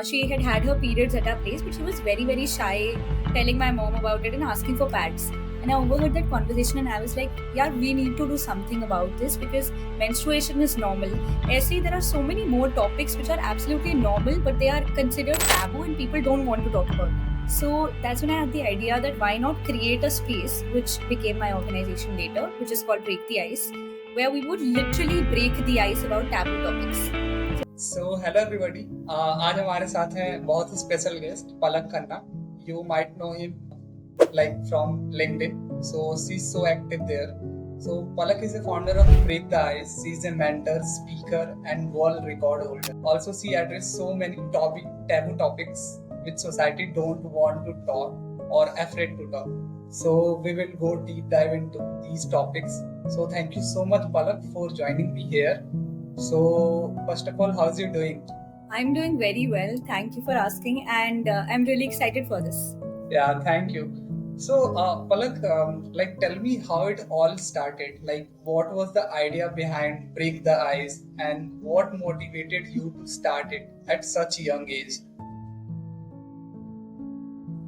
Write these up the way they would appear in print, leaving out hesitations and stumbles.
She had had her periods at our place, but she was very, very shy, telling my mom about it and asking for pads. And I overheard that conversation and I was like, yeah, we need to do something about this because menstruation is normal. Essay, there are so many more topics which are absolutely normal, but they are considered taboo and people don't want to talk about it. So that's when I had the idea that why not create a space, which became my organization later, which is called Break the Ice, where we would literally break the ice about taboo topics. So hello everybody. आज हमारे साथ हैं बहुत ही special guest Palak Khanna. You might know him like from LinkedIn. So she's so active there. So Palak is a founder of Break the Ice. She's a mentor, speaker, and world record holder. Also, she addresses so many taboo topics which society don't want to talk or afraid to talk. So we will go deep dive into these topics. So thank you so much, Palak, for joining me here. So first of all, how's you doing? I'm doing very well. Thank you for asking, and I'm really excited for this. Yeah, thank you. So, Palak, tell me how it all started. Like, what was the idea behind Break the Ice, and what motivated you to start it at such a young age?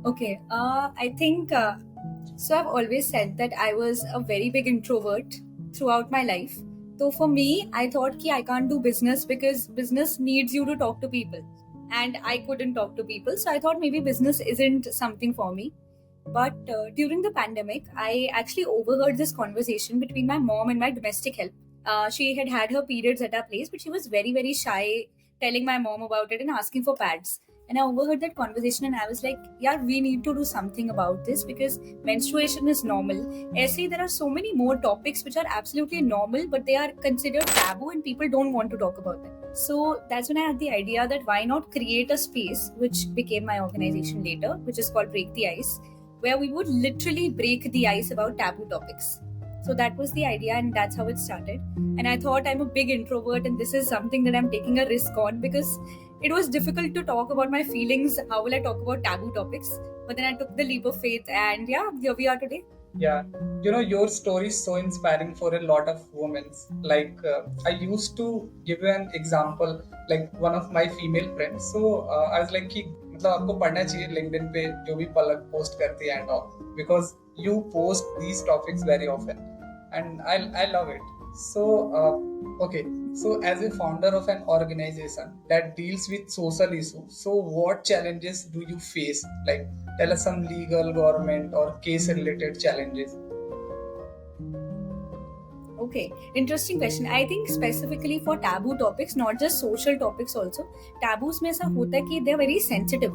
Okay, I think so. I've always said that I was a very big introvert throughout my life. So for me, I thought I can't do business because business needs you to talk to people, and I couldn't talk to people. So I thought maybe business isn't something for me. But during the pandemic, I actually overheard this conversation between my mom and my domestic help. She had had her periods at our place, but she was very, very shy, telling my mom about it and asking for pads. And I overheard that conversation and I was like, yeah, we need to do something about this because menstruation is normal. Essay, there are so many more topics which are absolutely normal, but they are considered taboo and people don't want to talk about them. So that's when I had the idea that why not create a space, which became my organization later, which is called Break the Ice, where we would literally break the ice about taboo topics. So that was the idea and that's how it started. And I thought I'm a big introvert and this is something that I'm taking a risk on because it was difficult to talk about my feelings. How will I talk about taboo topics? But then I took the leap of faith and yeah, here we are today. Yeah, your story is so inspiring for a lot of women. I used to give you an example, like one of my female friends. So I was like कि मतलब आपको पढ़ना चाहिए LinkedIn पे जो भी पलक post करती है and all because you post these topics very often and I love it. So okay, so as a founder of an organization that deals with social issues, so what challenges do you face? Like tell us some legal, government or case related challenges. Okay, interesting question. I think specifically for taboo topics, not just social topics also, taboos में ऐसा होता है कि they're very sensitive.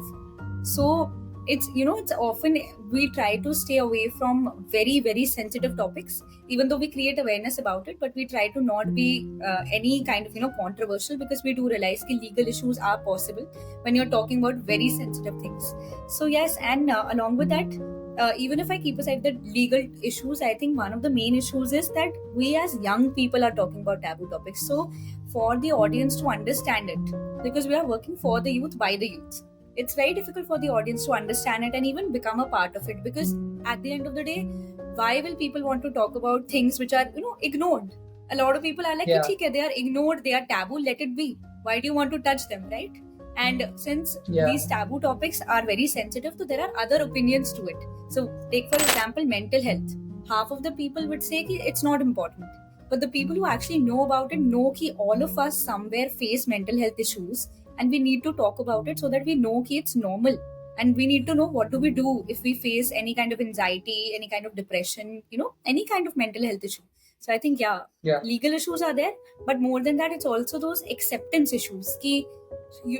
So it's often we try to stay away from very, very sensitive topics, even though we create awareness about it, but we try to not be any kind of, controversial because we do realize that legal issues are possible when you're talking about very sensitive things. So yes, and along with that, even if I keep aside the legal issues, I think one of the main issues is that we as young people are talking about taboo topics. So for the audience to understand it, because we are working for the youth by the youth, it's very difficult for the audience to understand it and even become a part of it because at the end of the day, why will people want to talk about things which are, ignored? A lot of people are like, Yeah. "Okay, they are ignored, they are taboo, let it be. Why do you want to touch them, right? And since these taboo topics are very sensitive, so there are other opinions to it. So take for example, mental health. Half of the people would say that it's not important. But the people who actually know about it know that all of us somewhere face mental health issues and we need to talk about it so that we know that it's normal. And we need to know what do we do if we face any kind of anxiety, any kind of depression, any kind of mental health issue. So I think, legal issues are there. But more than that, it's also those acceptance issues.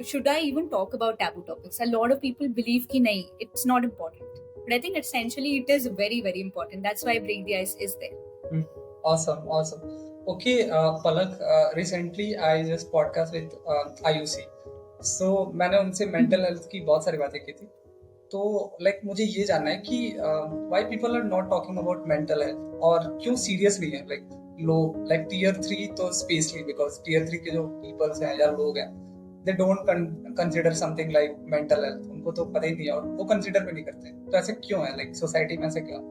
Should I even talk about taboo topics? A lot of people believe that nahi, it's not important. But I think essentially it is very, very important. That's why Break the Ice is there. Awesome. Okay, Palak, recently I just podcast with IUC. So मैंने उनसे mental health की बहुत सारी बातें की थी. तो मुझे ये जानना है कि why people are not talking about mental health और क्यों सीरियस नहीं है tier 3 तो स्पेशली because tier 3 के जो peoples हैं या लोग हैं they don't consider something like mental health. उनको तो पता ही नहीं है और वो consider भी नहीं करते. तो ऐसे क्यों है सोसाइटी में ऐसे क्यों?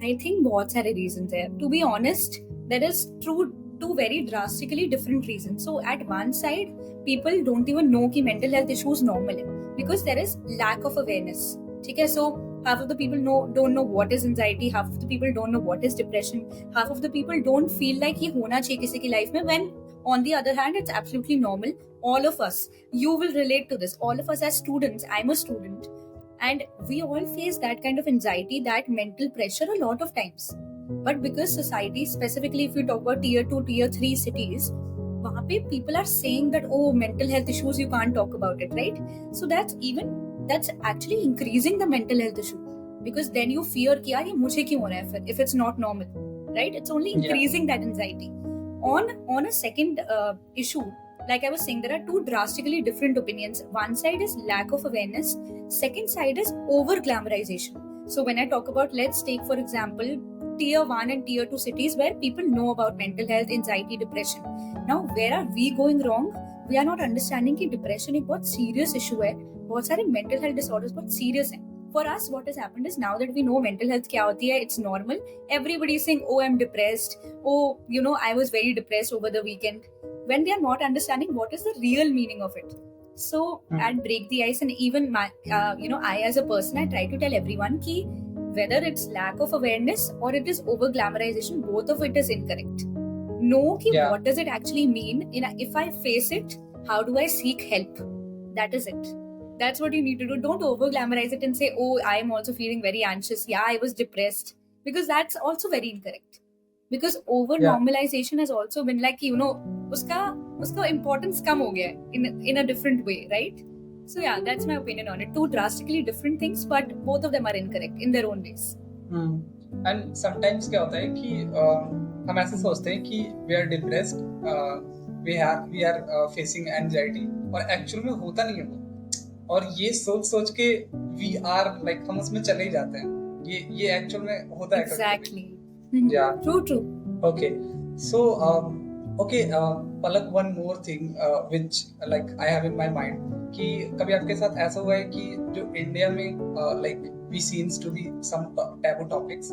I think बहुत सारे reasons है. To be honest, there is true two very drastically different reasons. So at one side, people don't even know कि mental health issues normal है because there is lack of awareness. ठीक है, so half of the people don't know what is anxiety, half of the people don't know what is depression, half of the people don't feel like ये होना चाहिए किसी की life में, when on the other hand it's absolutely normal. All of us, you will relate to this, all of us as students, I'm a student, and we all face that kind of anxiety, that mental pressure a lot of times. But because society, specifically if you talk about tier 2 tier 3 cities, वहाँ पे people are saying that oh, mental health issues, you can't talk about it, right? So that's actually increasing the mental health issue, because then you fear कि यार ये मुझे क्यों हो रहा है फिर, if it's not normal, right? It's only increasing that anxiety. On a second issue, like I was saying, there are two drastically different opinions. One side is lack of awareness, second side is over glamorization. So when I talk about, let's take for example tier 1 and tier 2 cities where people know about mental health, anxiety, depression. Now where are we going wrong? We are not understanding कि depression एक बहुत serious issue है, बहुत सारे mental health disorders बहुत serious हैं. For us, what has happened is, now that we know mental health क्या होती है, it's normal. Everybody is saying, oh, I'm depressed. Oh, I was very depressed over the weekend. When they are not understanding what is the real meaning of it. So at Break the Ice, and even my, I as a person, I try to tell everyone कि whether it's lack of awareness or it is over glamorization, both of it is incorrect. Know कि what does it actually mean? If I face it, how do I seek help? That is it. That's what you need to do. Don't over glamorize it and say, oh, I am also feeling very anxious. Yeah, I was depressed. Because that's also very incorrect. Because over normalization has also been like, uska importance kam ho gaya in a different way, right? So yeah, that's my opinion on it. Two drastically different things, but both of them are incorrect in their own ways. And sometimes क्या होता है कि हम ऐसे सोचते हैं कि we are depressed, we are facing anxiety, और actual में होता नहीं है वो. और ये सोच के we are like, हम उसमें चले ही जाते हैं. ये actual में होता है. Exactly. Yeah. True. Okay. So Palak, one more thing which like I have in my mind, कि कभी आपके साथ ऐसा हुआ है कि जो इंडिया में like we seems to be some taboo topics,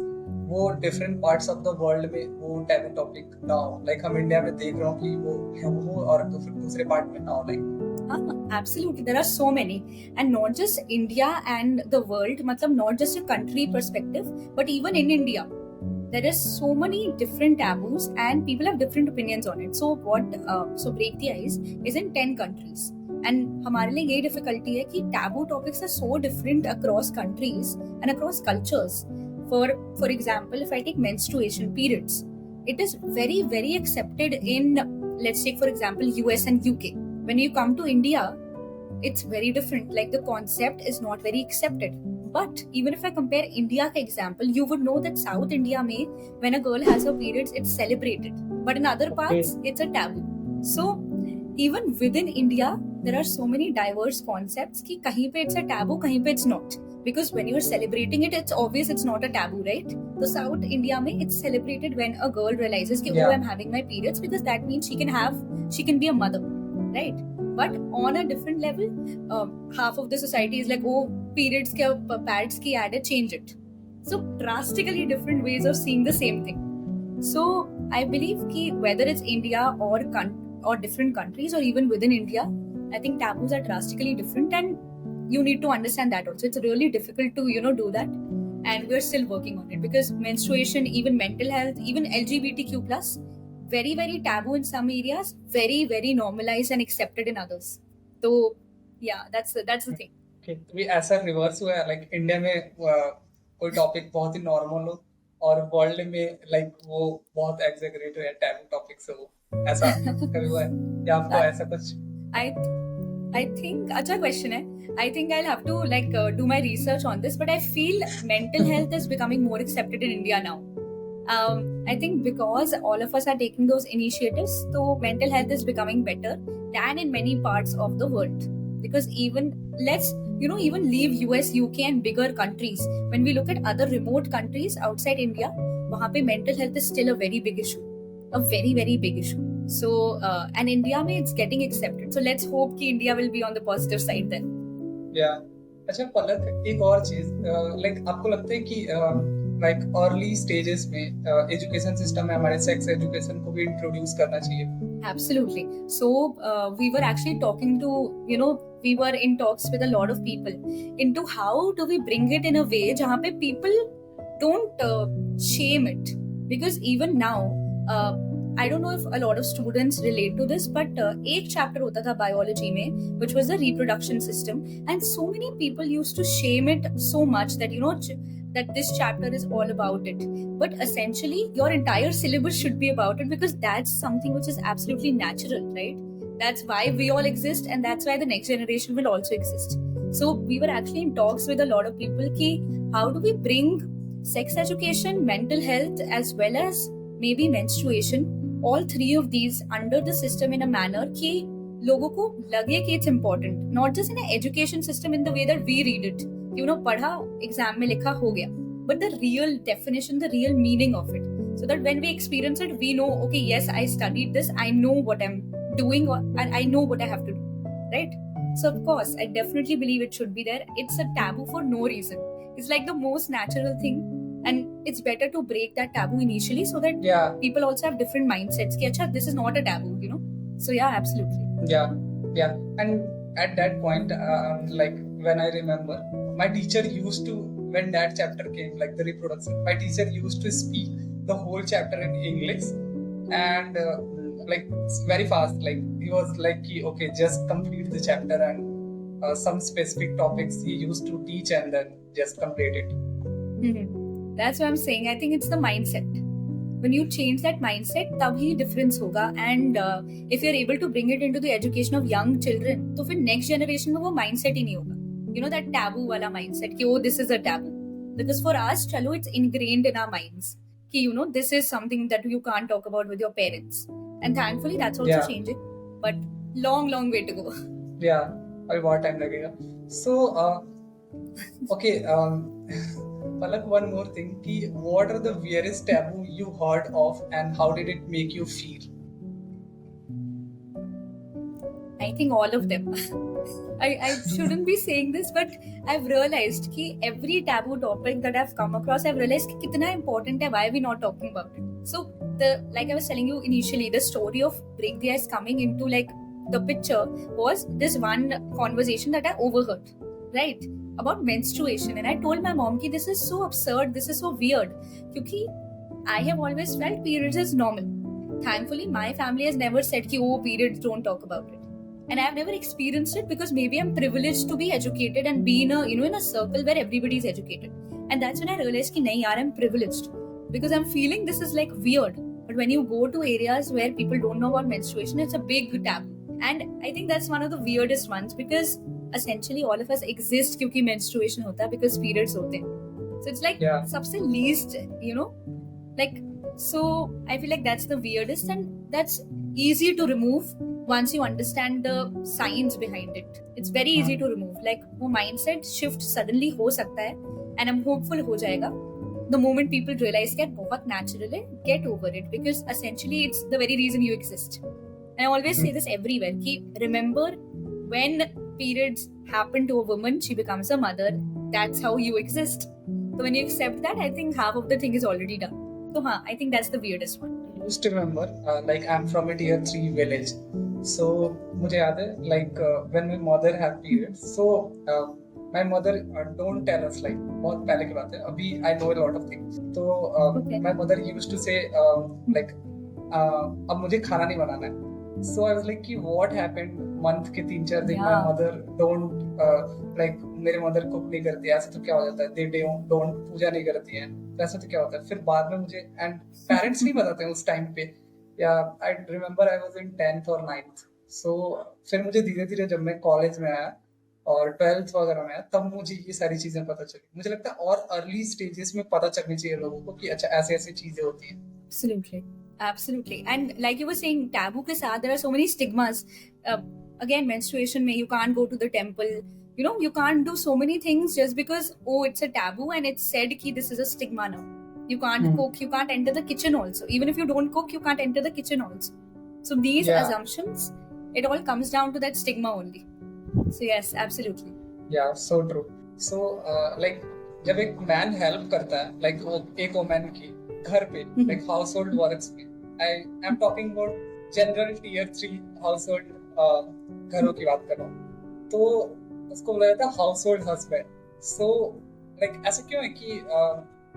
वो different parts of the world में वो taboo topic ना हो. Like हम इंडिया में देख रहे हो कि वो और दूसरे part में ना हो. Like absolutely, there are so many, and not just India and the world, matlab not just a country perspective, but even in India there is so many different taboos and people have different opinions on it. So Break the Ice is in 10 countries, and हमारे लिए ये difficulty है कि taboo topics are so different across countries and across cultures. For example, if I take menstruation, periods, it is very, very accepted in, let's take for example US and UK. When you come to India, it's very different. Like the concept is not very accepted. But even if I compare India ka example, you would know that South India mein, when a girl has her periods, it's celebrated. But in other parts, it's a taboo. So even within India, there are so many diverse concepts ki kahin pe it's a taboo, kahin pe it's not. Because when you're celebrating it, it's obvious it's not a taboo, right? So South India mein, it's celebrated when a girl realizes ki, oh, I'm having my periods, because that means she can be a mother. Right? But on a different level, half of the society is like, oh, periods ke pads ki ad hai, change it. So drastically different ways of seeing the same thing. So I believe ki whether it's India or different countries or even within India, I think taboos are drastically different, and you need to understand that also. It's really difficult to do that, and we're still working on it, because menstruation, even mental health, even LGBTQ plus, very, very taboo in some areas, very, very normalized and accepted in others. So yeah, that's the thing. Okay, तो ऐसा reverse हुआ है, like India में कोई topic बहुत ही normal हो और world में like वो बहुत एग्जैगरेट है टैबू टॉपिक से, वो ऐसा कभी हुआ है या आपको ऐसा कुछ? I think अच्छा question है. I think I'll have to do my research on this, but I feel mental health is becoming more accepted in India now. I think because all of us are taking those initiatives, so mental health is becoming better than in many parts of the world. Because even even leave US, UK and bigger countries. When we look at other remote countries outside India, वहाँ पे mental health is still a very big issue. A very, very big issue. So, and India में it's getting accepted. So let's hope कि India will be on the positive side then. Yeah. अच्छा पलक, एक और चीज, like आपको लगता है कि like early stages में education system में हमारे sex education को भी introduce करना चाहिए. Absolutely. So we were actually talking to, we were in talks with a lot of people into how do we bring it in a way जहाँ पे people don't shame it, because even now I don't know if a lot of students relate to this, but एक chapter होता था biology में which was the reproduction system, and so many people used to shame it so much that that this chapter is all about it. But essentially your entire syllabus should be about it, because that's something which is absolutely natural, right? That's why we all exist, and that's why the next generation will also exist. So we were actually in talks with a lot of people ki how do we bring sex education, mental health, as well as maybe menstruation, all three of these under the system in a manner कि लोगों को लगे कि it's important, not just in an education system in the way that we read it, पढ़ा exam में लिखा हो गया, but the real definition, the real meaning of it, so that when we experience it we know, okay, yes, I studied this, I know what I'm doing, and I know what I have to do, right? So of course I definitely believe it should be there. It's a taboo for no reason. It's like the most natural thing, and it's better to break that taboo initially so that people also have different mindsets ki acha this is not a taboo. So yeah, absolutely. Yeah. And at that point, like when I remember, my teacher used to, when that chapter came, like the reproduction, my teacher used to speak the whole chapter in English, and like very fast. Like he was like, okay, just complete the chapter, and some specific topics he used to teach, and then just complete it. Mm-hmm. That's what I'm saying. I think it's the mindset. When you change that mindset, तब ही difference होगा. And if you're able to bring it into the education of young children, तो फिर next generation में वो mindset ही नहीं होगा. That taboo वाला mindset कि oh, this is a taboo. Because for us, चलो, it's ingrained in our minds कि this is something that you can't talk about with your parents. And thankfully that's also changing. But long way to go. Yeah, अभी बहुत time लगेगा. So okay. Palak, one more thing, what are the weirdest taboo you heard of, and how did it make you feel? I think all of them. I shouldn't be saying this, but I've realized that every taboo topic that I've come across, I've realized how important है, why are we not talking about it? So like I was telling you initially, the story of Break the Ice coming into like the picture was this one conversation that I overheard, right? About menstruation, and I told my mom कि this is so absurd, this is so weird, because I have always felt periods is normal. Thankfully my family has never said कि oh, periods, don't talk about it, and I have never experienced it because maybe I'm privileged to be educated and be in a in a circle where everybody is educated, and that's when I realized कि नहीं यार, I'm privileged because I'm feeling this is like weird. But when you go to areas where people don't know about menstruation, it's a big taboo, and I think that's one of the weirdest ones, because essentially all of us exist क्योंकि menstruation होता है, because periods होते हैं. So it's like सबसे least, like, so I feel like that's the weirdest, and that's easy to remove once you understand the science behind it. It's very easy to remove. Like वो mindset shift suddenly हो सकता है, and I'm hopeful हो जाएगा the moment people realize that बहुत natural है, get over it, because essentially it's the very reason you exist. And I always say this everywhere कि remember, when periods happen to a woman, she becomes a mother. That's how you exist. So when you accept that, I think half of the thing is already done. So I think that's the weirdest one. I used to remember, like I'm from a tier 3 village. So मुझे याद है, like when my mother have periods, so my mother don't tell us, like बहुत पहले की बात है. अभी I know a lot of things. So my mother used to say like अब मुझे खाना नहीं बनाना है. So I was like, what happened? Month के 3-4 दिन my mother don't like मेरे mother कुक नहीं करती है, ऐसा तो क्या हो जाता है, they don't पूजा नहीं करती है, ऐसा तो क्या होता है. फिर बाद में मुझे, and parents नहीं बताते हैं उस टाइम पे. I remember I was in 10th or 9th. So फिर मुझे धीरे धीरे जब मैं कॉलेज में आया और 12th वगैरह में आया, तब मुझे ये सारी चीजें पता चली. मुझे लगता है और अर्ली स्टेजेस में पता चलनी चाहिए लोगों को कि अच्छा ऐसे ऐसे चीजें होती हैं. Absolutely. And like you were saying, taboo ke saath, there are so many stigmas. Again, menstruation mein, you can't go to the temple. You can't do so many things just because, oh, it's a taboo and it's said ki this is a stigma now. You can't cook, you can't enter the kitchen also. Even if you don't cook, you can't enter the kitchen also. So these assumptions, it all comes down to that stigma only. So yes, absolutely. Yeah, so true. So like जब एक man help करता है like एक women की घर पे like house hold works में, I am talking about general tier 3 household घरों की बात कर रहा हूँ, तो उसको बोला जाता है household husband. So like ऐसा क्यों है कि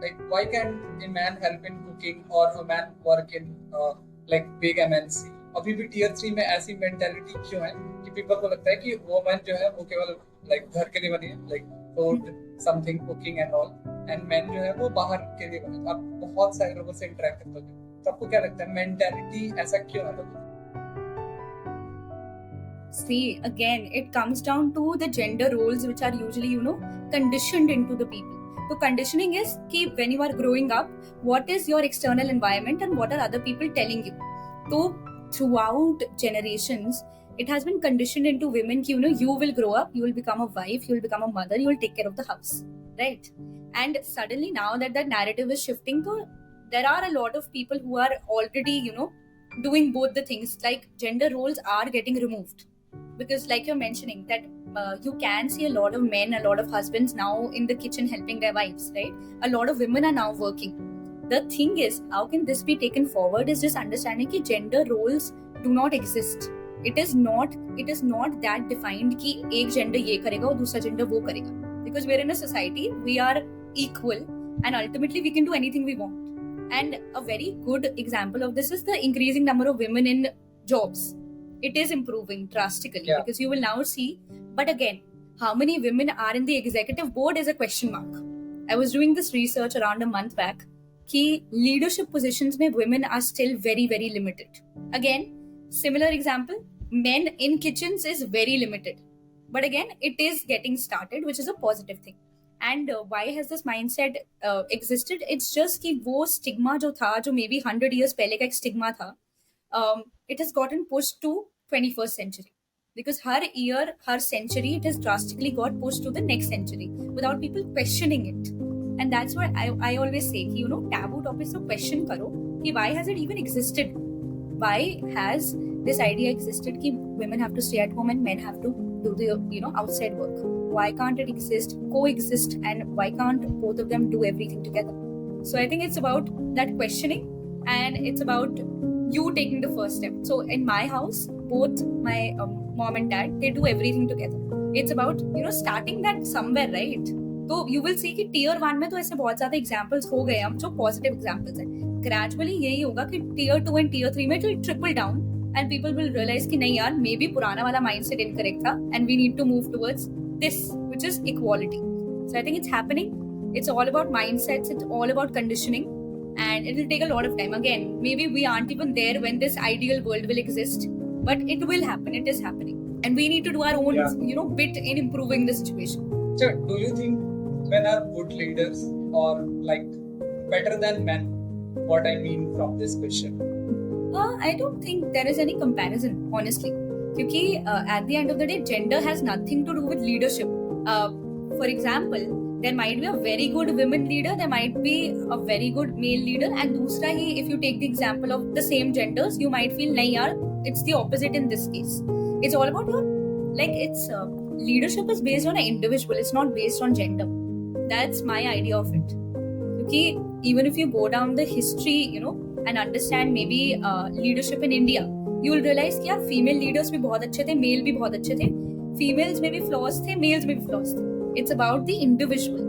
like why can a man help in cooking और a man work in like big MNC? अभी भी टीयर 3 में ऐसी मेंटालिटी क्यों है कि पीपल को लगता है कि वुमन जो है वो केवल लाइक घर के लिए बनी है, like food something cooking and all, and man जो है वो बाहर के लिए बने. आप बहुत सारे लोगों से इंटरेक्ट करते हो, तो आपको क्या लगता है मेंटालिटी ऐसा क्यों है लोगों? See, again, it comes down to the gender roles which are usually, conditioned into the people. So conditioning is कि when you are growing up, what is your external environment and what are other people telling you? So throughout generations, it has been conditioned into women कि you will grow up, you will become a wife, you will become a mother, you will take care of the house, right? And suddenly now that narrative is shifting, so there are a lot of people who are already, doing both the things. Like gender roles are getting removed because like you're mentioning that you can see a lot of men, a lot of husbands now in the kitchen helping their wives, right? A lot of women are now working. The thing is, how can this be taken forward is just understanding that gender roles do not exist. It is not that defined कि एक gender ये करेगा और दूसरा gender वो करेगा, because we're in a society, we are equal, and ultimately we can do anything we want. And a very good example of this is the increasing number of women in jobs. It is improving drastically because you will now see. But again, how many women are in the executive board is a question mark. I was doing this research around a month back. Ki leadership positions mein women are still very, very limited. Again, similar example, men in kitchens is very limited. But again, it is getting started, which is a positive thing. And why has this mindset existed? It's just कि वो stigma जो था, जो maybe 100 years पहले का एक stigma था, it has gotten pushed to 21st century. Because her year, her century, it has drastically got pushed to the next century without people questioning it. And that's why I always say, taboo topics so question karo, कि why has it even existed? Why has this idea existed that women have to stay at home and men have to do the outside work? Why can't it coexist, and why can't both of them do everything together? So I think it's about that questioning, and it's about you taking the first step. So in my house, both my mom and dad, they do everything together. It's about starting that somewhere, right? So you will see कि tier 1 में तो ऐसे बहुत ज़्यादा examples हो गए हम जो positive examples हैं. Gradually यही होगा कि tier 2 and tier 3 में जो trickle down, and people will realize कि नहीं यार, maybe पुराना वाला mindset incorrect था, and we need to move towards this, which is equality. So I think it's happening. It's all about mindsets. It's all about conditioning, and it will take a lot of time. Again, maybe we aren't even there when this ideal world will exist, but it will happen. It is happening, and we need to do our own, bit in improving the situation. So, do you think men are good leaders or like better than men? What I mean from this question? I don't think there is any comparison, honestly. Because at the end of the day, gender has nothing to do with leadership. For example, there might be a very good women leader, there might be a very good male leader, and dusra hi, if you take the example of the same genders, you might feel nahi yaar, it's the opposite in this case. It's all about leadership is based on an individual, it's not based on gender. That's my idea of it. Because even if you go down the history, and understand maybe leadership in India, you will realize कि यार female leaders भी बहुत अच्छे थे, male भी बहुत अच्छे थे, females में भी flaws थे, males में भी flaws थे. It's about the individual,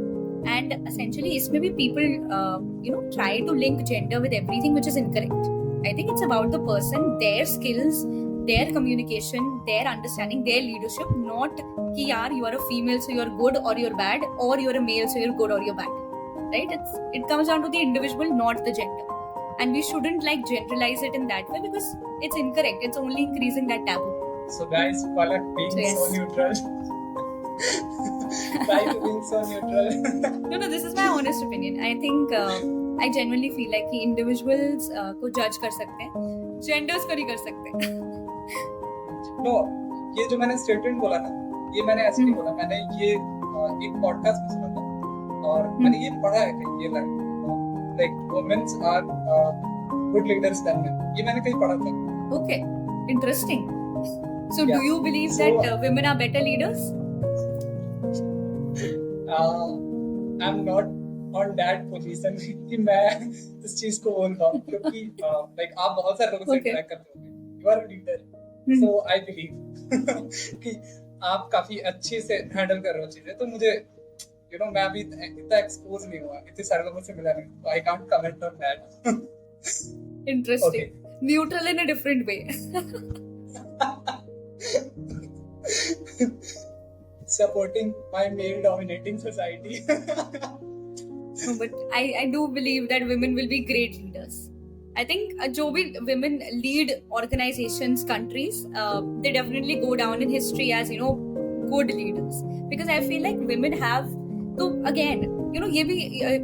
and essentially इसमें भी people try to link gender with everything, which is incorrect. I think it's about the person, their skills, their communication, their understanding, their leadership, not कि यार you are a female so you're good or you're bad, or you're a male so you're good or you're bad. Right? It comes down to the individual, not the gender. And we shouldn't generalize it in that way because it's incorrect. It's only increasing that taboo. So guys, Palakh being so neutral. Try to be so neutral. No, this is my honest opinion. I think I genuinely feel like कि individuals को judge कर सकते हैं, genders को नहीं कर सकते. No, ये जो मैंने statement बोला ना, ये मैंने ऐसे नहीं बोला. मैंने ये एक podcast में सुना था और मैंने ये पढ़ा है कहीं ये line. Like women are good leaders than men. ये मैंने कहीं पढ़ा था. Okay, interesting. So do you believe that women are better leaders? I am not on that position कि मैं इस चीज को बोल पाऊँ, क्योंकि लाइक आप बहुत सारे लोगों से Okay. इंटरेक्ट करते हो, you are leader, so I believe कि आप काफी अच्छे से हैंडल कर रहे हो चीजें। तो मुझे मैं अभी इतना एक्सपोज नहीं हुआ, इतने सारे लोगों से मिला नहीं, तो I can't comment on that. Interesting. Neutral in a different way. Supporting my male dominating society. No, but I do believe that women will be great leaders. I think जो भी women lead organizations, countries, they definitely go down in history as good leaders, because I feel like women have. So again, ये भी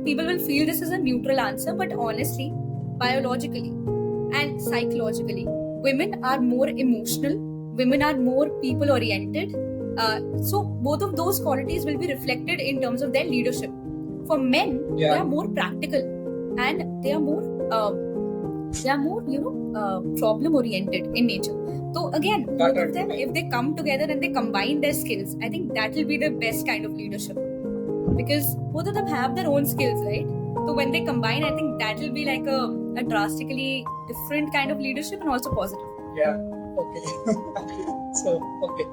people will feel this is a neutral answer, but honestly, biologically and psychologically, women are more emotional. Women are more people oriented. So both of those qualities will be reflected in terms of their leadership. For men, they are more practical, and they are more problem oriented in nature. So again, both of them, if they come together and they combine their skills, I think that will be the best kind of leadership, because both of them have their own skills, right? So when they combine, I think that will be like a drastically different kind of leadership, and also positive. Yeah. Okay. So okay.